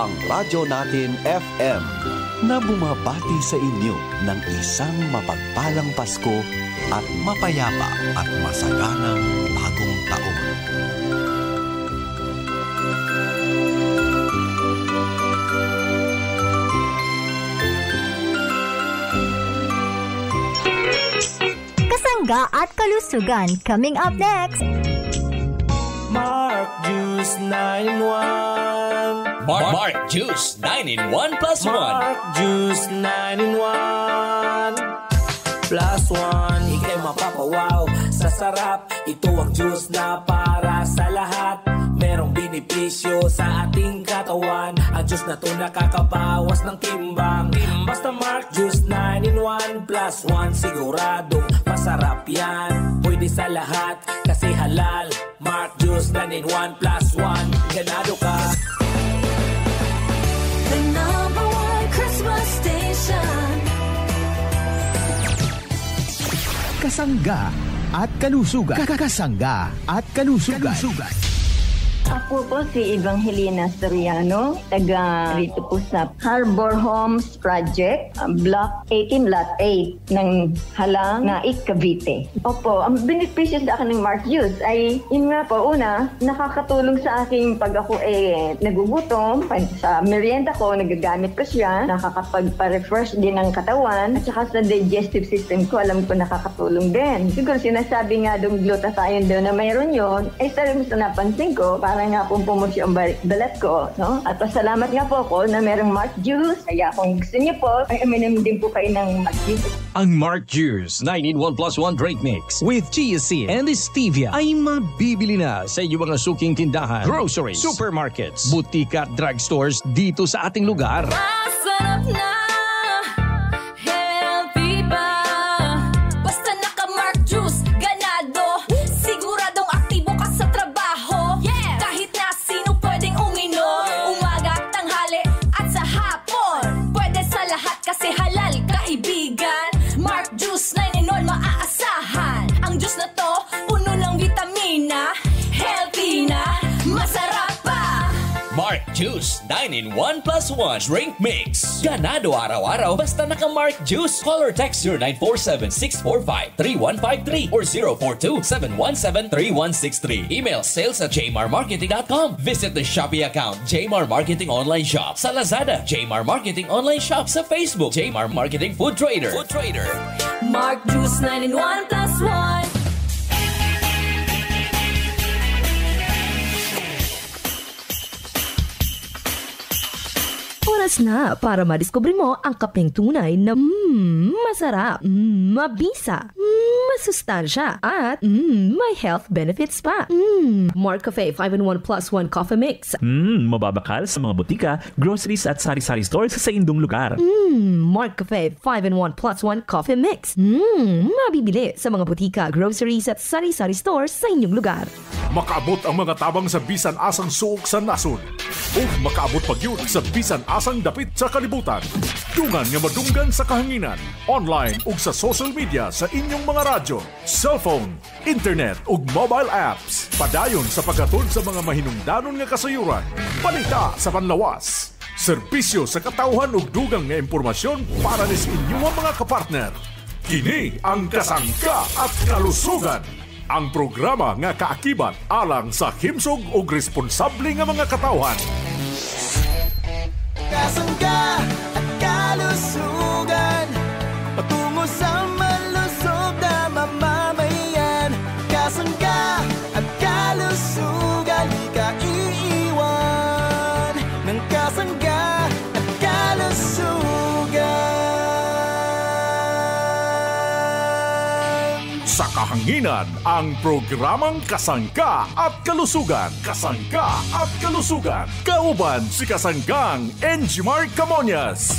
ang Radyo Natin FM na bumabati sa inyo ng isang mapagpalang Pasko at mapayapa at masaganang bagong taon. Kasangga at kalusugan coming up next. Mark Juice 9-in-1. Mark Juice 9-in-1 plus 1. Mark Juice 9-in-1 plus 1. Ika'y mapapawaw sa sarap. Ito ang juice na para sa lahat. Merong benepisyo sa ating katawan. Ang juice na to nakakabawas ng timbang. Basta Mark Juice 9-in-1 plus 1. Siguradong masarap yan. Pwede sa lahat kasi halal. Mark Juice 9-in-1 plus 1. Ganado ka. The number one Christmas station. Kasangga at kalusugan. Kasangga at kalusugan. Ako po si Evangelina Soriano, taga rito po sa Harbor Homes Project, Block 18, Lot 8 ng Halang, Naik, Cavite. Opo, ang benepisyo sa akin ng Mark Juice ay, yun nga po, una, nakakatulong sa aking pag ako nagugutom, sa merienda ko, nagagamit ko siya, nakakapagpa-refresh din ng katawan, at saka sa digestive system ko, alam ko nakakatulong din. Siguro sinasabi nga doon glutathione doon na mayroon yun, ay talagang napansin ko, para nga pong pumusyo ang balat ko, no? At pasalamat nga po ako na merong Mark Juice. Kaya kung gusto niyo po, ay uminom din po kayo ng Mark Juice. Ang Mark Juice 9-in-1 plus 1 drink mix with chia seed and stevia ay mabibili na sa inyong mga suking tindahan, groceries, supermarkets, butika at drugstores dito sa ating lugar. Masarap na, healthy pa. Basta naka-Mark Juice, ganado. Siguradong aktibo ka sa trabaho. Kahit na sino pwedeng uminom, umaga, tanghali at sa hapon. Pwede sa lahat kasi halal, kaibigan. Mark Juice 9-in-1 maaasahan. Ang juice na to, puno ng vitamina, healthy na, masarap pa. Mark Juice 9-in-1 plus 1 drink mix. Ganado araw-araw basta naka-Mark Juice. Call or text 0947-645-3153 or 042-717-3163. Email sales@jmarmarketing.com. Visit the Shopee account Jmar Marketing Online Shop. Sa Lazada, Jmar Marketing Online Shop. Sa Facebook, Jmar Marketing Food Trader. Mark Juice 9-in-1 plus 1. Oras na para madiskubre mo ang kapeng tunay na masarap, mabisa, masustansya, at may health benefits pa. Mark Cafe 5-in-1 plus 1 coffee mix. Mababakal sa mga butika, groceries at sari-sari stores sa indong lugar. Mark Cafe 5-in-1 plus 1 coffee mix. Mabibili sa mga butika, groceries at sari-sari stores sa inyong lugar. Makaabot ang mga tabang sa bisan asang suok sa nasod. O makaabot pag yun sa bisan asang dapit sa kalibutan. Dungan nga madunggan sa kahanginan. Online ug sa social media sa inyong mga radyo, cellphone, internet ug mobile apps. Padayon sa paghatod sa mga mahinungdanon nga kasayuran. Balita sa panlawas. Serbisyo sa katauhan ug dugang nga impormasyon para sa inyong mga kapartner. Kini ang Kasangga at Kalusugan. Ang programa nga kaakibat alang sa himsog ug responsable nga mga katawhan. Kasangga at Kalusugan, patungo sa malusog na mamamayan. Kasangga at Kalusugan, di ka iiwan ng Kasangga at Kalusugan. Sa kahanginan, ang programang Kasangga at Kalusugan. Kasangga at Kalusugan. Kauban si Kasanggang Enjimar Camonias.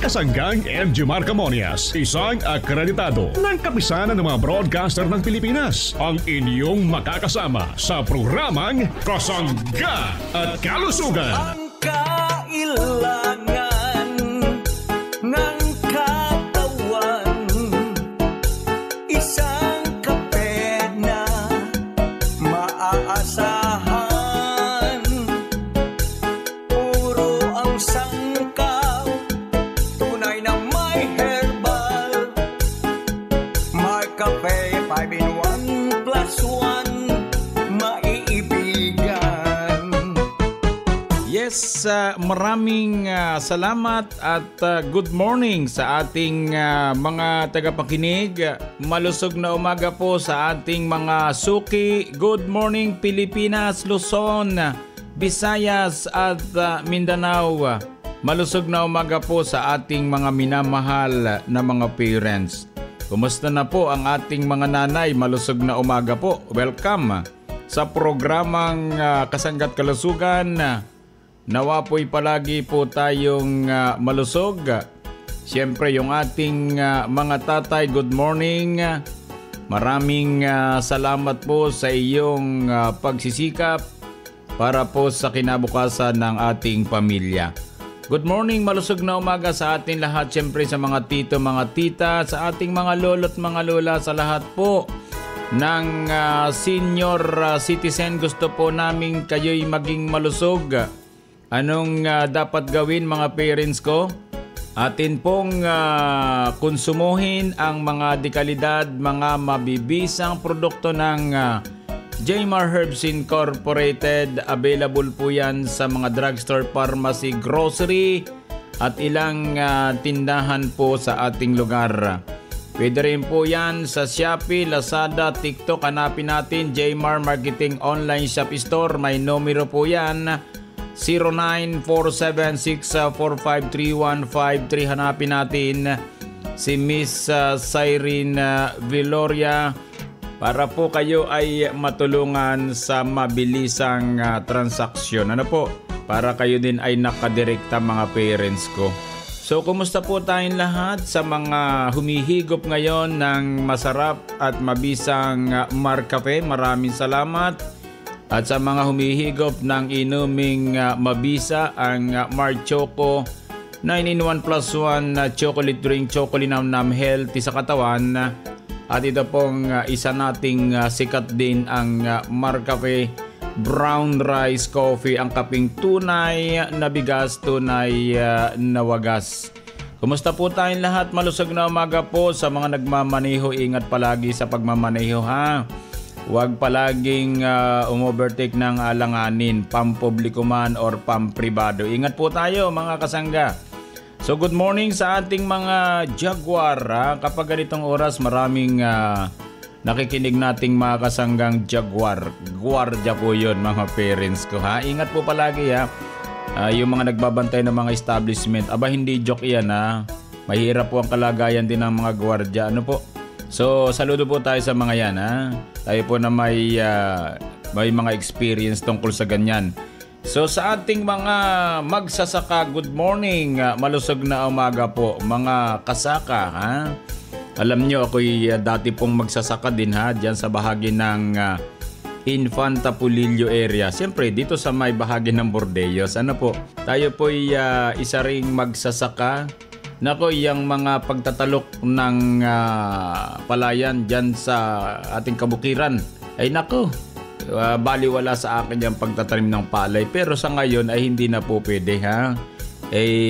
Kasanggang Enjimar Camonias, isang akreditado ng kapisanan ng mga broadcaster ng Pilipinas, ang inyong makakasama sa programang Kasangga at Kalusugan. Ang maraming salamat at good morning sa ating mga tagapakinig. Malusog na umaga po sa ating mga suki. Good morning Pilipinas, Luzon, Visayas at Mindanao. Malusog na umaga po sa ating mga minamahal na mga parents. Kumusta na po ang ating mga nanay? Malusog na umaga po. Welcome sa programang Kasangga't Kalusugan. Nawa po'y palagi po tayong malusog. Siyempre yung ating mga tatay, good morning. Maraming salamat po sa iyong pagsisikap para po sa kinabukasan ng ating pamilya. Good morning, malusog na umaga sa ating lahat. Siyempre sa mga tito, mga tita, sa ating mga lolo at mga lola, sa lahat po ng senior citizen. Gusto po namin kayo'y maging malusog. Anong dapat gawin mga parents ko? Atin pong konsumuhin ang mga dekalidad, mga mabibisang produkto ng Jmar Herbs Incorporated. Available po yan sa mga drugstore, pharmacy, grocery at ilang tindahan po sa ating lugar. Pwede rin po yan sa Shopee, Lazada, TikTok. Hanapin natin Jmar Marketing Online Shop Store. May numero po yan 0947645315. Hanapin natin si Miss Cyrene Viloria para po kayo ay matulungan sa mabilisang transaksyon. Ano po? Para kayo din ay nakadirekta mga parents ko. So, kumusta po tayong lahat sa mga humihigop ngayon ng masarap at mabisang Marcafe? Maraming salamat. At sa mga humihigop ng inuming mabisa, ang Mar Choco 9-in-1 plus 1 chocolate drink, chocolate nam healthy sa katawan. At ito pong isa nating sikat din ang Marcafe Brown Rice Coffee, ang kaping tunay na bigas, tunay na wagas. Kumusta po tayong lahat? Malusog na umaga po sa mga nagmamaneho. Ingat palagi sa pagmamaneho ha. Huwag palaging umovertake ng alanganin, pampubliko man or pampribado. Ingat po tayo mga kasangga. So good morning sa ating mga Jaguar. Kapag ganitong oras maraming nakikinig nating mga kasanggang Jaguar. Guardia po yun mga parents ko ha. Ingat po palagi ha. Yung mga nagbabantay ng mga establishment. Aba hindi joke yan ha. Mahirap po ang kalagayan din ng mga guardia. Ano po? So saludo po tayo sa mga yan ha. Tayo po na may mga experience tungkol sa ganyan. So sa ating mga magsasaka, good morning, malusog na umaga po mga kasaka ha. Alam nyo ako'y dati pong magsasaka din ha, dyan sa bahagi ng Infanta Pulillo area. Siyempre dito sa may bahagi ng Bordeos, ano po, tayo po'y isa ring magsasaka. Nako, yung mga pagtatalok ng palayan dyan sa ating kabukiran, ay nako, baliwala sa akin yung pagtatanim ng palay. Pero sa ngayon ay hindi na po pwede ha.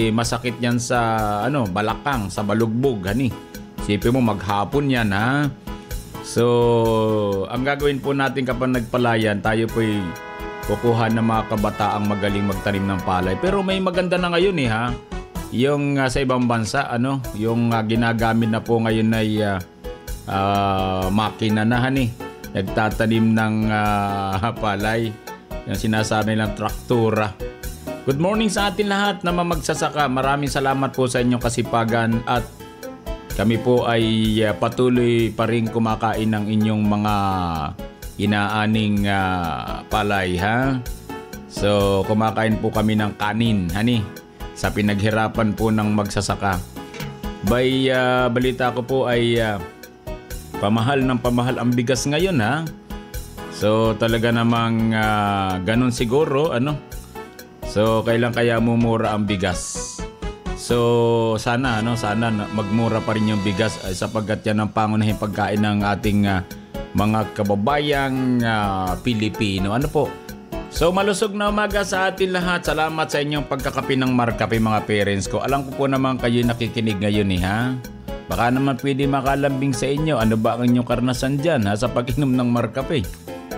Masakit yan sa balakang, sa balugbog hani. Sipin mo maghapon yan ha. So ang gagawin po natin kapag nagpalayan, tayo po'y kukuha ng mga kabataang magaling magtanim ng palay. Pero may maganda na ngayon ha. Yung sa ibang bansa yung ginagamit na po ngayon ay makina na hani. Nagtatanim ng palay. Yung sinasabi nilang traktura. Good morning sa atin lahat na magsasaka. Maraming salamat po sa inyong kasipagan at kami po ay patuloy pa rin kumakain ng inyong mga inaaning palay ha. So kumakain po kami ng kanin hani sa pinaghirapan po ng magsasaka. Balita ko po ay pamahal ang bigas ngayon ha. So talaga namang ganun siguro So kailan kaya mumura ang bigas? So sana magmura pa rin yung bigas sapagkat yan ang pangunahing pagkain ng ating mga kababayang Pilipino. Ano po? So malusog na umaga sa atin lahat. Salamat sa inyong pagkakape ng Marcafe mga parents ko. Alam ko po naman kayo nakikinig ngayon ha. Baka naman pwede makalambing sa inyo. Ano ba ang inyong karanasan dyan sa pag-inom ng Marcafe?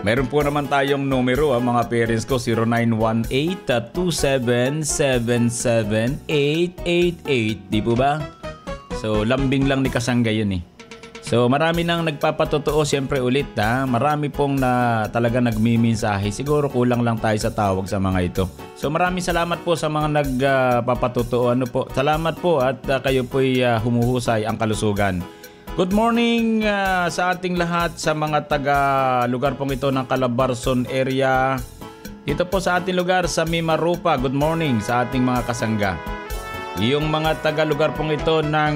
Meron po naman tayong numero, mga parents ko, 0918-2777-888. Di po ba? So, lambing lang ni Kasangga yun eh. So, marami nang nagpapatotoo siyempre ulit ha. Marami pong na talaga nagmimensahe. Siguro kulang lang tayo sa tawag sa mga ito. So, maraming salamat po sa mga nagpapatotoo. Salamat po at kayo po'y humuhusay ang kalusugan. Good morning sa ating lahat sa mga taga-lugar pong ito ng Calabarzon area. Dito po sa ating lugar sa Mimarupa. Good morning sa ating mga kasangga. Yung mga taga-lugar pong ito ng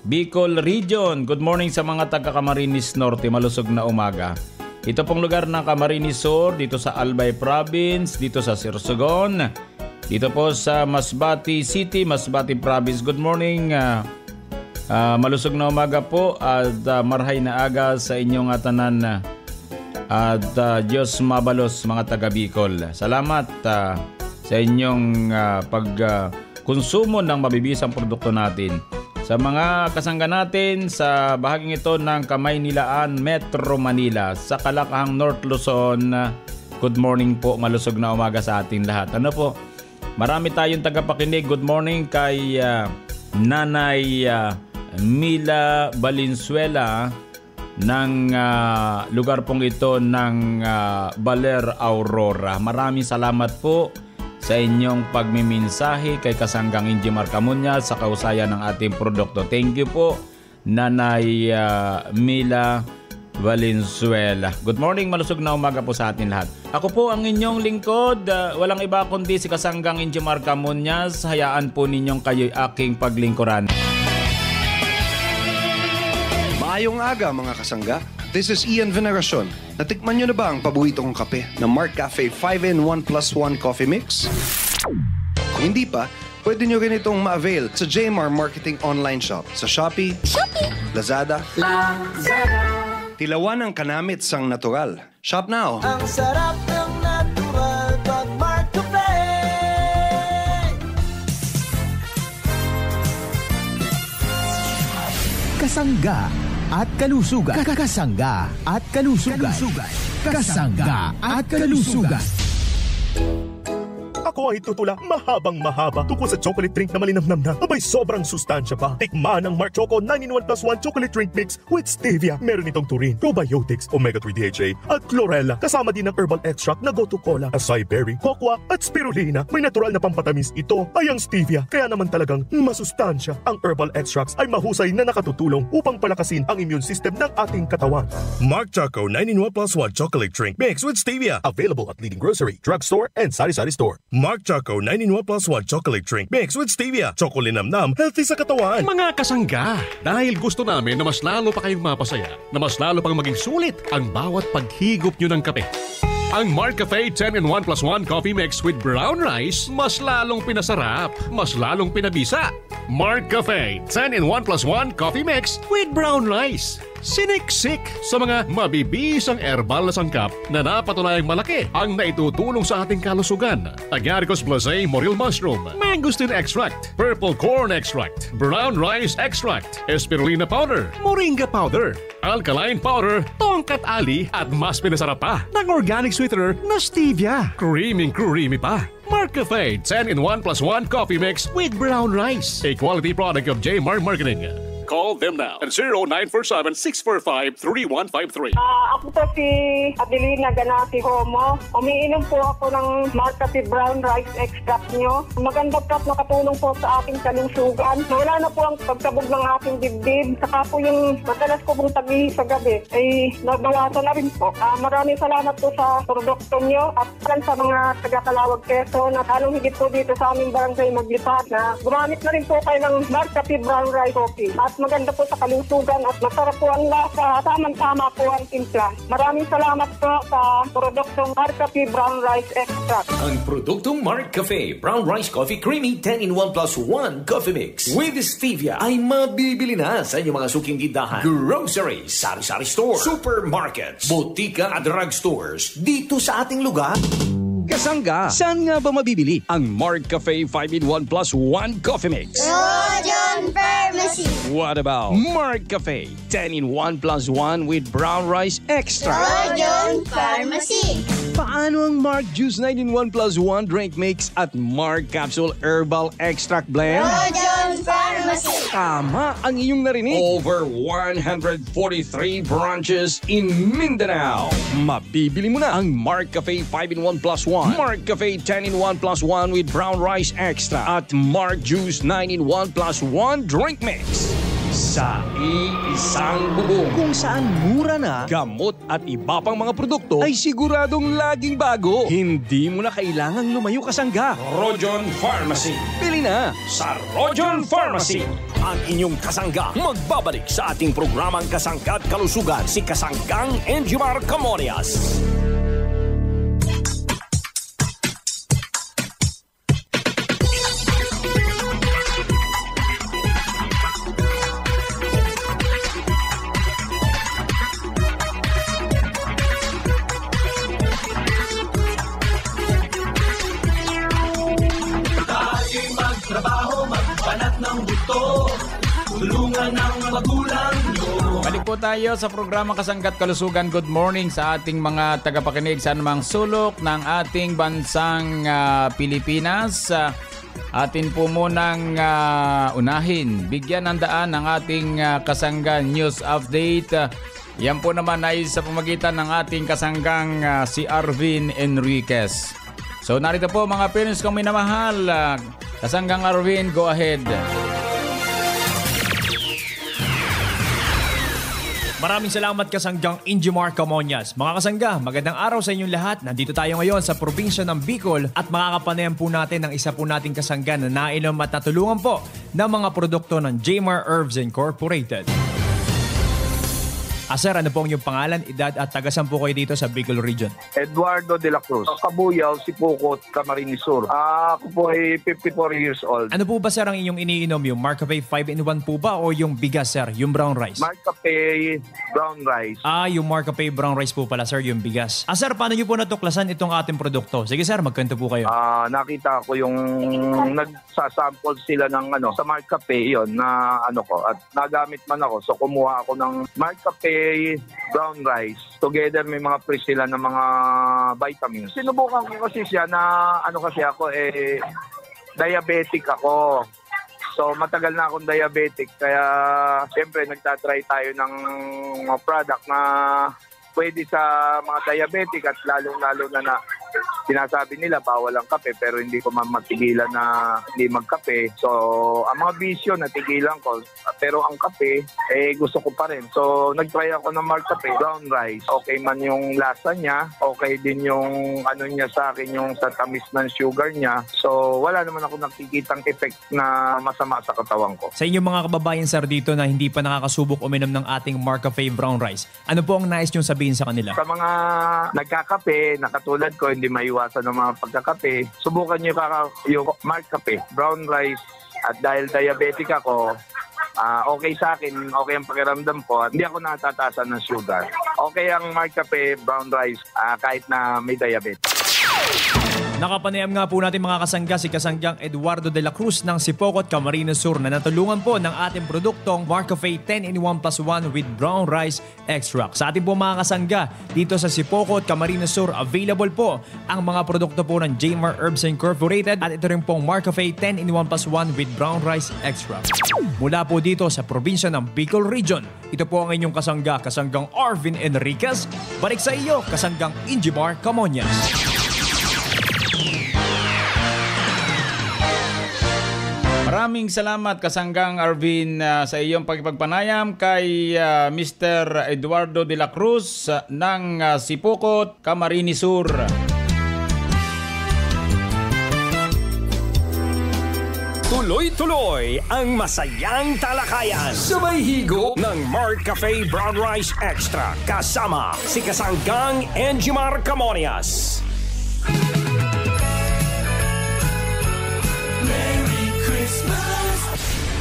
Bicol Region. Good morning sa mga taga Camarines Norte. Malusog na umaga. Ito pong lugar ng Camarines Sur, dito sa Albay Province, dito sa Sorsogon, dito po sa Masbate City, Masbate Province. Good morning. Malusog na umaga po at marhay na aga sa inyong tanan at Diyos mabalos mga taga Bicol. Salamat sa inyong pagkonsumo ng mabibisang produkto natin. Sa mga kasangga natin sa bahaging ito ng Kamaynilaan, Metro Manila, sa Kalakahang North Luzon, good morning po, malusog na umaga sa ating lahat. Ano po, marami tayong tagapakinig. Good morning kay Nanay Mila Valenzuela ng lugar pong ito ng Baler, Aurora. Maraming salamat po sa inyong pagmimensahe kay Kasanggang Inji Marcamuña sa kausayan ng ating produkto. Thank you po, Nanay Mila Valenzuela. Good morning, malusog na umaga po sa atin lahat. Ako po ang inyong lingkod, walang iba kundi si Kasanggang Inji Marcamuña. Hayaan po ninyong kayo'y aking paglingkuran. Maayong aga mga kasangga. This is Ian Veneracion. Natikman nyo na ba ang paborito kong kape na MarkCafe 5-in-1+1 Coffee Mix? Kung hindi pa, pwede nyo rin itong ma-avail sa JMR Marketing Online Shop sa Shopee, Lazada, Tilawan ang kanamit sang natural. Shop now! Ang sarap ng natural pag MarkCafe. Kasangga at kalusugan. Kasangga at kalusugan. Kasangga at kalusugan. Ako ay tutula mahabang-mahaba tungkol sa chocolate drink na malinamnam na abay sobrang sustansya pa. Tikman ang Mark Choco 9-in-1+1 chocolate drink mix with stevia. Meron itong taurine, probiotics, omega-3 DHA at chlorella. Kasama din ang herbal extract na gotu cola, acai berry, cocoa at spirulina. May natural na pampatamis ito ay ang stevia. Kaya naman talagang masustansya. Ang herbal extracts ay mahusay na nakatutulong upang palakasin ang immune system ng ating katawan. Mark Choco 9-in-1+1 chocolate drink mix with stevia. Available at leading grocery, drugstore, and sari-sari store. Mark Choco 9-in-1+1 chocolate drink mix with stevia. Choco linamnam, healthy sa katawan. Mga kasangga, dahil gusto namin na mas lalo pa kayong mapasaya, na mas lalo pang maging sulit ang bawat paghigop nyo ng kape. Ang MarkCafe 10-in-1+1 coffee mix with brown rice, mas lalong pinasarap, mas lalong pinabisa. MarkCafe 10-in-1+1 coffee mix with brown rice. Siniksik sa mga mabibisang herbal na sangkap na napatunayang malaki ang naitutulong sa ating kalusugan. Agaricus blazei morel mushroom, mangosteen extract, purple corn extract, brown rice extract, spirulina powder, moringa powder, alkaline powder, tongkat ali at mas pinasarap pa ng organic sweetener na stevia. Creamy pa. MarkCafe 10-in-1+1 coffee mix with brown rice. A quality product of JMR Marketing. Call them now at 0947-645-3153. Ako po si Adelina Ganati Homo. Umiinom po ako ng MarkCafe Brown Rice Extract nyo. Maganda po at nakatulong po sa ating kalusugan. Wala na po ang pagkabog ng ating dibdib. Saka po yung madalas ko pong tagi sa gabi ay nabawasan na rin po. Maraming salamat po sa produkto nyo at sa mga taga-Calawag Quezon at halong higit po dito sa aming barangay Maglipat na gumamit na rin po kayo ng MarkCafe Brown Rice Coffee. At maganda po sa kalusugan at masarap po ang lasa. Tamang-tama po ang timpla. Maraming salamat po sa produktong MarkCafe Brown Rice Extract. Ang produktong MarkCafe Brown Rice Coffee Creamy 10-in-1+1 Coffee Mix with stevia ay mabibili na sa inyong mga suking tindahan, groceries, sari-sari store, supermarkets, butika at drugstores dito sa ating lugar. Kasangga, saan nga ba mabibili ang MarkCafe 5-in-1+1 Coffee Mix? Roger! Rojon Pharmacy. What about Mark Cafe 10-in-1 plus 1 with brown rice extra? Rojon Pharmacy. Paano ang Mark Juice 9-in-1 plus 1 drink mix at Mark Capsule Herbal Extract Blend? Rojon Pharmacy. Tama ang iyong narinig. Over 143 branches in Mindanao. Mabibili mo na ang Mark Cafe 5-in-1 plus 1, Mark Cafe 10-in-1 plus 1 with brown rice extra at Mark Juice 9-in-1 plus 1 drink mix. Sa iisang bubong kung saan mura na, gamot at iba pang mga produkto ay siguradong laging bago. Hindi mo na kailangang lumayo kasangga. Rojon Pharmacy. Bili na sa Rojon Pharmacy. Ang inyong kasangga magbabalik sa ating programang Kasangga at Kalusugan, si Kasanggang Enjimar Camorias. Balik po tayo sa programa Kasangga at Kalusugan. Good morning sa ating mga tagapakinig sa anumang sulok ng ating bansang Pilipinas. Atin po munang unahin, bigyan ng daan ang ating Kasangga News Update. Yan po naman ay sa pamagitan ng ating kasanggang si Arvin Enriquez. So narito po mga parents kong minamahal. Kasanggang Arvin, go ahead. Maraming salamat Kasanggang Enjimar Camorias. Mga kasangga, magandang araw sa inyong lahat. Nandito tayo ngayon sa probinsya ng Bicol at makakapanayan po natin ang isa po nating kasangga na nainom at natulungan po ng mga produkto ng Jmar Herbs Incorporated. Sir, ano po ang iyong pangalan, edad at tagasan po kayo dito sa Bicol Region? Eduardo de la Cruz, Kabuyaw, Sipokot, Camarines Sur. Ako po ay 54 years old. Ano po ba sir ang inyong iniinom? Yung Mark Cafe 5-in-1 po ba o yung bigas sir, yung brown rice? Mark Cafe brown rice. Yung Mark Cafe brown rice po pala sir, yung bigas. Sir, paano niyo po natuklasan itong ating produkto? Sige sir, magkwento po kayo. Nakita ko yung nagsasample sila ng sa Mark Cafe yon na ko at nagamit man ako. So kumuha ako ng Mark Cafe brown rice. Together may mga pre sila ng mga vitamins. Sinubukan ko kasi siya na kasi ako diabetic ako. So matagal na akong diabetic kaya siyempre nagtatry tayo ng mga product na pwede sa mga diabetic at lalong-lalo na sinasabi nila bawal ang kape pero hindi ko matigilan na hindi magkape. So, ang mga bisyo natigilan ko pero ang kape gusto ko pa rin. So, nag-try ako ng Mark Cafe brown rice. Okay man yung lasa niya, okay din yung niya sa akin, yung sa tamis ng sugar niya. So, wala naman ako nakikitang effect na masama sa katawan ko. Sa inyong mga kababayan sir dito na hindi pa nakakasubok uminom ng ating Mark Cafe brown rice, ano po ang nais niyong sabihin sa kanila? Sa mga nagkakape na katulad ko, hindi maiwasan ng mga pagkakape, subukan niyo yung Mark Cafe brown rice. At dahil diabetic ako, okay sa akin, okay ang pakiramdam ko at hindi ako natataasan ng sugar. Okay ang Mark Cafe brown rice kahit na may diabetes. Nakapanayam nga po natin mga kasangga si Kasanggang Eduardo de la Cruz ng Sipokot, Camarines Sur na natulungan po ng ating produktong Mark Cafe 10-in-1 plus 1 with brown rice extract. Sa ating po mga kasangga dito sa Sipokot, Camarines Sur, available po ang mga produkto po ng Jmar Herbs Incorporated at ito rin pong Mark Cafe 10-in-1 plus 1 with brown rice extract. Mula po dito sa probinsya ng Bicol Region, ito po ang inyong kasangga, Kasanggang Arvin Enriquez. Balik sa iyo, Kasanggang Enjimar Camorias. Maraming salamat Kasanggang Arvin sa iyong pagpagpanayam kay Mr. Eduardo de la Cruz ng Sipokot, Camarines Sur. Tuloy-tuloy ang masayang talakayan. Sabay higo ng Mark Cafe Brown Rice Extra kasama si Kasanggang Enjimar Camorias.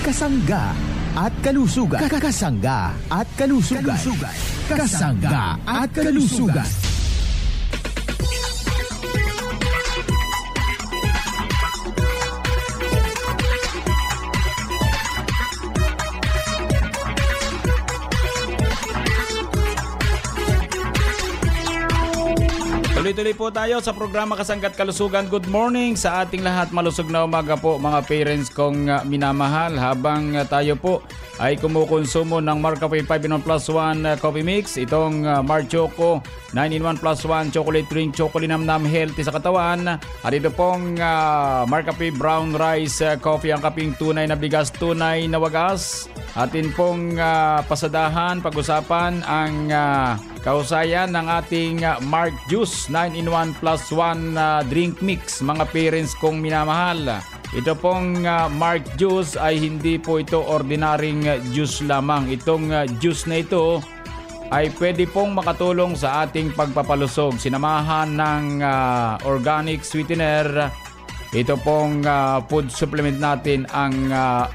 Kasangga at Kalusugan. Kasangga at Kalusugan. Kasangga at Kalusugan. Tuloy-tuloy po tayo sa programa Kasangga't Kalusugan. Good morning sa ating lahat. Malusog na umaga po mga parents kong minamahal. Habang tayo po ay kumukonsumo ng Marcafe 5-in-1+1 coffee mix. Itong Mar Choco 9-in-1+1 chocolate drink, chocolate namnam, healthy sa katawan. At ito pong Marcafe brown rice coffee, ang kaping tunay na bigas, tunay na wagas. Atin pong pasadahan, pag-usapan ang kausayan ng ating Mark Juice 9-in-1+1 drink mix, mga parents kong minamahal. Ito pong Mark Juice ay hindi po ito ordinaryong juice lamang. Itong juice na ito ay pwede pong makatulong sa ating pagpapalusog. Sinamahan ng organic sweetener. Ito pong food supplement natin, ang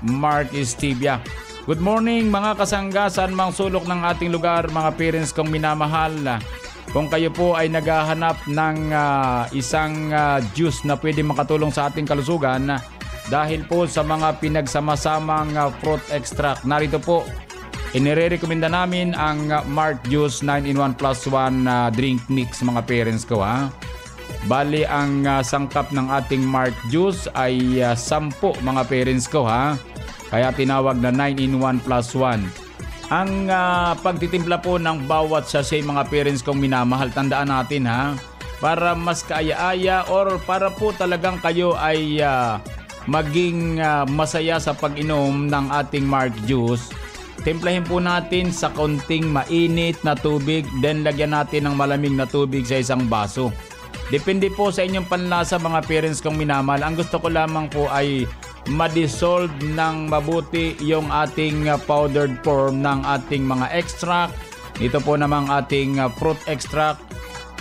Mark Stevia. Good morning mga kasangga, saan mang sulok ng ating lugar, mga parents kong minamahal. Kung kayo po ay naghahanap ng isang juice na pwede makatulong sa ating kalusugan dahil po sa mga pinagsamasamang fruit extract, narito po, inirekomenda namin ang Mark Juice 9-in-1+1 drink mix, mga parents ko ha. Bali ang sangkap ng ating Mark Juice ay 10, mga parents ko ha. Kaya tinawag na 9-in-1+1. Ang pagtitimpla po ng bawat sachet, mga parents kong minamahal, tandaan natin ha, para mas kaaya-aya or para po talagang kayo ay maging masaya sa pag-inom ng ating Mark Juice. Timplahin po natin sa konting mainit na tubig, then lagyan natin ng malamig na tubig sa isang baso. Depende po sa inyong panlasa, mga parents kong minamahal. Ang gusto ko lamang po ay ma-dissolve ng mabuti yung ating powdered form ng ating mga extract. Ito po namang ating fruit extract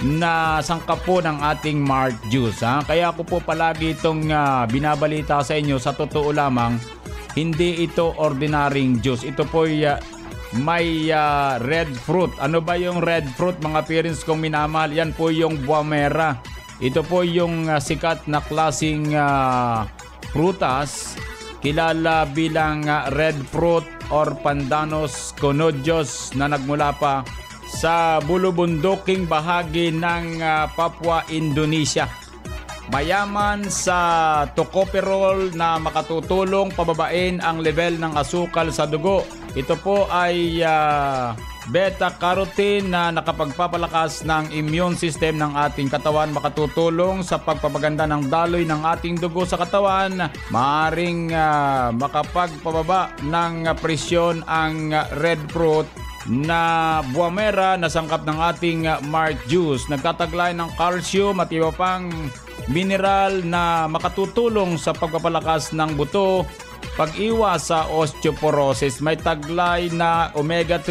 na sangkap po ng ating Mark Juice ha? Kaya ako po palagi itong binabalita sa inyo, sa totoo lamang, hindi ito ordinaryong juice. Ito po may red fruit. Ano ba yung red fruit, mga parents kong minamahal? Yan po yung Buamera. Ito po yung sikat na klaseng prutas, kilala bilang red fruit or Pandanus contagious, na nagmula pa sa bulubunduking bahagi ng Papua, Indonesia. Mayaman sa tocopherol na makatutulong pababain ang level ng asukal sa dugo. Ito po ay beta-carotene na nakapagpapalakas ng immune system ng ating katawan, makatutulong sa pagpapaganda ng daloy ng ating dugo sa katawan. Maaring makapagpababa ng presyon ang red fruit na Buamera na sangkap ng ating Mark Juice. Nagtataglay ng calcium at iba pang mineral na makatutulong sa pagpapalakas ng buto, pag-iwas sa osteoporosis. May taglay na omega-3,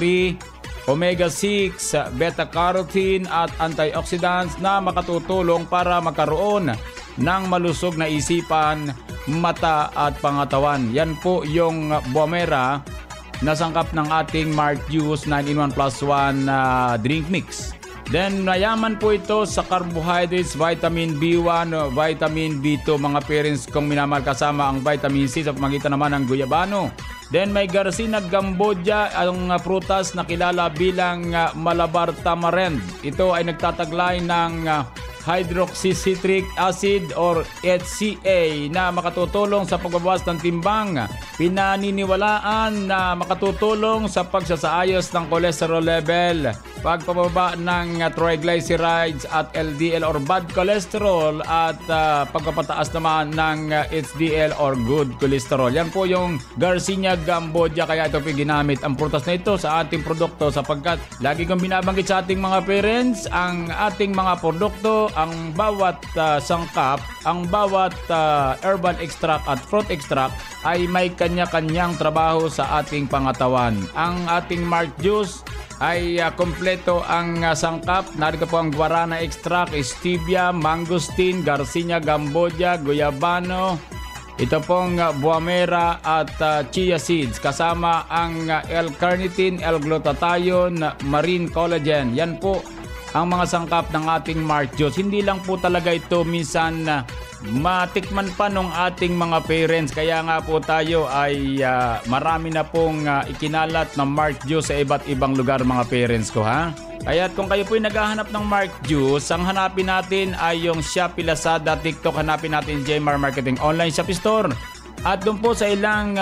omega-6, beta-carotene at antioxidants na makatutulong para magkaroon ng malusog na isipan, mata at pangatawan. Yan po yung Buamera na sangkap ng ating Mark Juice 9-in-1+1 drink mix. Then mayaman po ito sa carbohydrates, vitamin B1, vitamin B2, mga parents kong minamahal, kasama ang vitamin C sa pamagitan naman ng guyabano. Then may Garcinia Gamboja, ang prutas na kilala bilang Malabar Tamarind. Ito ay nagtataglay ng hydroxycitric acid or HCA na makatutulong sa pagbabawas ng timbang. Pinaniniwalaan na makatutulong sa pagsasaayos ng cholesterol level, pagpababa ng triglycerides at LDL or bad cholesterol, at pagpapataas naman ng HDL or good cholesterol. Yan po yung Garcinia Gamboja, kaya ito po ginamit ang prutas na ito sa ating produkto, sapagkat lagi kong binabanggit sa ating mga parents, ang ating mga produkto, ang bawat sangkap, ang bawat herbal extract at fruit extract ay may kanya-kanyang trabaho sa ating pangatawan. Ang ating Mark Juice ay kompleto ang sangkap. Narito po ang guarana extract, stevia, mangosteen, Garcinia Gamboja, guyabano, ito pong Buamera at chia seeds, kasama ang L-carnitine, L-glutathione, marine collagen. Yan po ang mga sangkap ng ating Mark Juice. Hindi lang po talaga ito minsan matikman pa ng ating mga parents. Kaya nga po tayo ay marami na pong ikinalat ng Mark Juice sa iba't ibang lugar mga parents ko ha. Kaya kung kayo po'y naghahanap ng Mark Juice, ang hanapin natin ay yung Shopee, Lazada, TikTok. Hanapin natin JMR Marketing Online Shop Store. At doon po sa ilang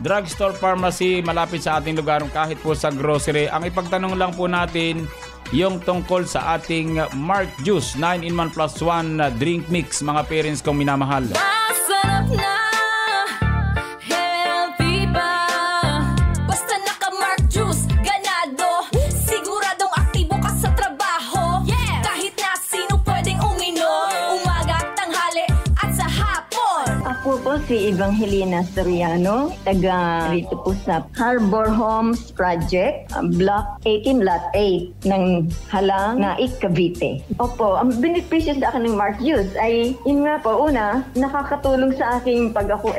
drugstore, pharmacy, malapit sa ating lugar, kahit po sa grocery. Ang ipagtanong lang po natin yung tungkol sa ating Mark Juice 9-in-1 plus 1 drink mix, mga parents kong minamahal. Masarap na, healthy pa. Basta naka-Mark Juice, ganado. Siguradong aktibo ka sa trabaho. Kahit na sino pwedeng uminom, umaga, tanghali at sa hapon. Ako po si Evangelina Soriano, taga rito po sa Harbor Homes Project, Block 18, Lot 8 ng Halang, Naik, Cavite. Opo, ang benepisyo sa akin ng Mark Juice ay, yun nga po, una, nakakatulong sa aking pag ako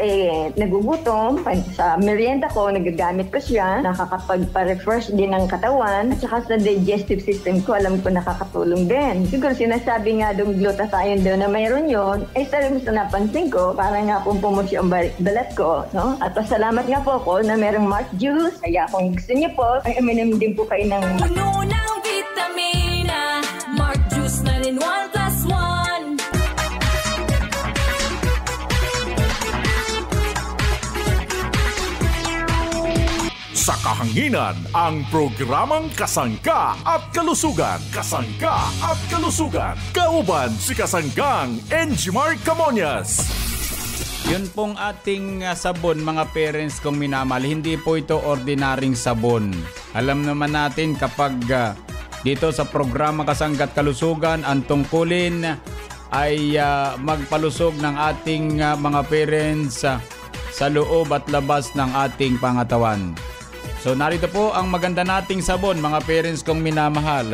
nagugutom, sa merienda ko, nagagamit ko siya, nakakapagpa-refresh din ng katawan, at saka sa digestive system ko, alam ko nakakatulong din. Siguro sinasabi nga doon glutathione doon na mayroon yun, ay talagang sa napansin ko, parang nga pong pumusyo ang balat ko, no? At pasalamat nga po ako na merong Mark Juice, kaya kung gusto niyo po, ay uminom din po kayo ng puno ng vitamina, Mark Juice 9-in-1 plus 1. Sa kahanginan, ang programang Kasangga at Kalusugan. Kasangga at Kalusugan. Kauban si Kasanggang Enjimar Camonias. Yun pong ating sabon, mga parents kong minamahal. Hindi po ito ordinaryong sabon. Alam naman natin kapag dito sa programa Kasangga at Kalusugan, ang tungkulin ay magpalusog ng ating mga parents sa loob at labas ng ating pangatawan. So narito po ang maganda nating sabon, mga parents kong minamahal.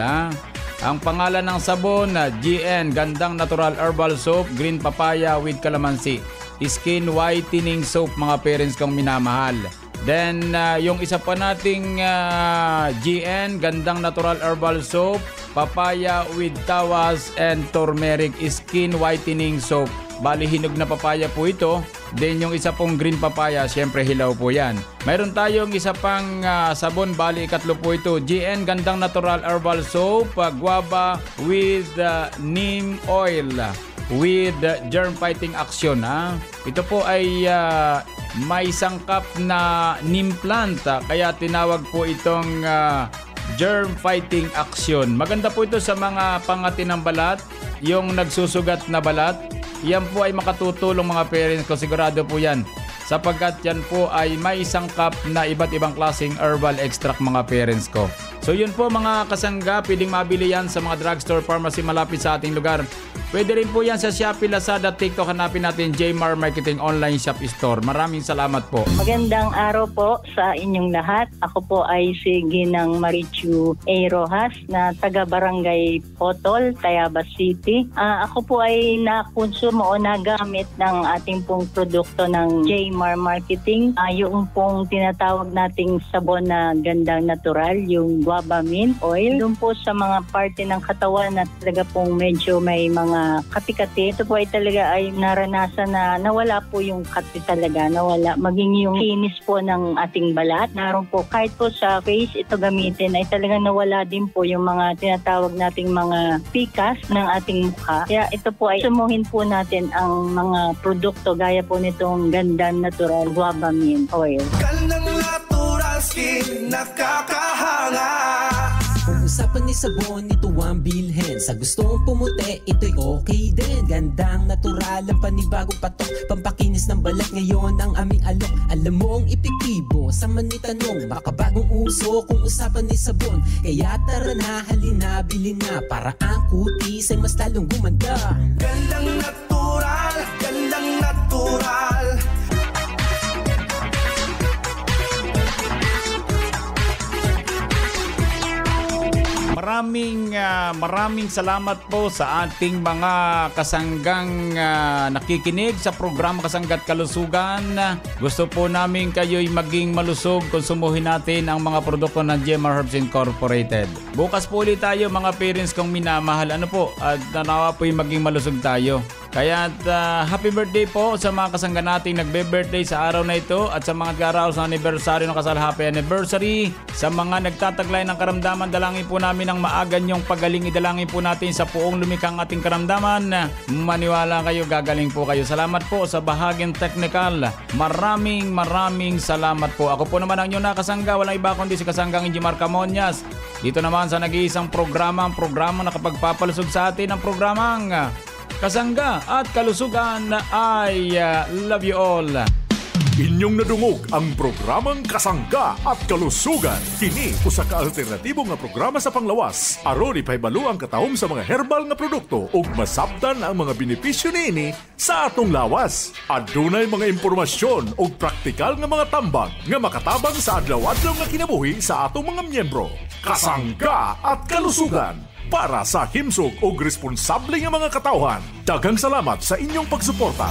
Ang pangalan ng sabon, GN, Gandang Natural Herbal Soap, Green Papaya with Calamansi. Skin Whitening Soap, mga parents kong minamahal. Then yung isa pa nating GN, Gandang Natural Herbal Soap, Papaya with Tawas and Turmeric Skin Whitening Soap. Bali, hinog na papaya po ito. Then yung isa pong green papaya, syempre hilaw po yan. Mayroon tayong isa pang sabon, bali ikatlo po ito. GN Gandang Natural Herbal Soap, guava with neem oil with germ fighting action. Ito po ay may sangkap na neem plant, kaya tinawag po itong germ fighting action. Maganda po ito sa mga pangati ng balat, yung nagsusugat na balat. Yan po ay makatutulong, mga parents ko, sigurado po yan. Sapagkat yan po ay may sangkap na iba't ibang klaseng herbal extract, mga parents ko. So yun po, mga kasangga, pwedeng mabili yan sa mga drugstore, pharmacy malapit sa ating lugar. Pwede rin po yan sa Shopee, Lazada, TikTok. Hanapin natin JMar Marketing Online Shop Store. Maraming salamat po. Magandang araw po sa inyong lahat. Ako po ay si Ginang Marichu A. Rojas na taga-barangay Potol, Tayabas City. Ako po ay nakonsumo o nagamit ng ating pong produkto ng JMar Marketing. Yung pong tinatawag nating sabon na Gandang Natural, yung guava mint oil. Doon po sa mga parte ng katawan na talaga pong medyo may mga kati-kati. Ito po ay talaga ay naranasan na nawala po yung kati talaga, nawala. Maging yung kinis po ng ating balat. Naroon po kahit po sa face ito gamitin ay talagang nawala din po yung mga tinatawag nating mga pikas ng ating mukha. Kaya ito po ay sumuhin po natin ang mga produkto gaya po nitong Gandang Natural Guava Mint Oil. Gandang natural skin, nakakahanga. Usapan ni sabon, ito ang bilhin. Sa gustong pumuti, ito'y okay din. Gandang natural, ang panibagong patok. Pampakinis ng balat ngayon ang aming alok. Alam mo ang epektibo, sa manitanong. Makabagong uso kung usapan ni sabon. Kaya tara na, halina, bilhin na. Para ang kutis ay mas lalong gumanda. Gandang natural, gandang natural. Maraming salamat po sa ating mga kasanggang nakikinig sa programa Kasangga at Kalusugan. Gusto po namin kayo'y maging malusog, konsumuhin natin ang mga produkto ng JMR Herbs Incorporated. Bukas po ulit tayo, mga parents kong minamahal. Ano po? At nanawa po'y maging malusog tayo. Kaya happy birthday po sa mga kasangga nating nagbe-birthday sa araw na ito at sa mga nag-araw sa anniversary ng kasal, happy anniversary. Sa mga nagtataglay ng karamdaman, dalangin po namin ang maagan yung pagaling. Idalangin po natin sa puong lumikang ating karamdaman. Maniwala kayo, gagaling po kayo. Salamat po sa bahaging technical. Maraming salamat po. Ako po naman ang inyong nakasangga. Walang iba kundi si Kasanggang Enjimar Camonias. Dito naman sa nag-iisang programa nakapagpapalusog sa atin ang programang Kasangga at Kalusugan. I love you all. Inyong nadungog ang programang Kasangga at Kalusugan. Kini usa ka alternatibo nga programa sa panglawas. Aron ipahibalo ang katahom sa mga herbal nga produkto ug masabtan ang mga benepisyo niini sa atong lawas. Adunay mga impormasyon ug praktikal nga mga tambag nga makatabang sa adlaw-adlaw nga kinabuhi sa atong mga miyembro. Kasangga at Kalusugan. Para sa himsog ug responsable nga mga katawhan. Daghang salamat sa inyong pagsuporta.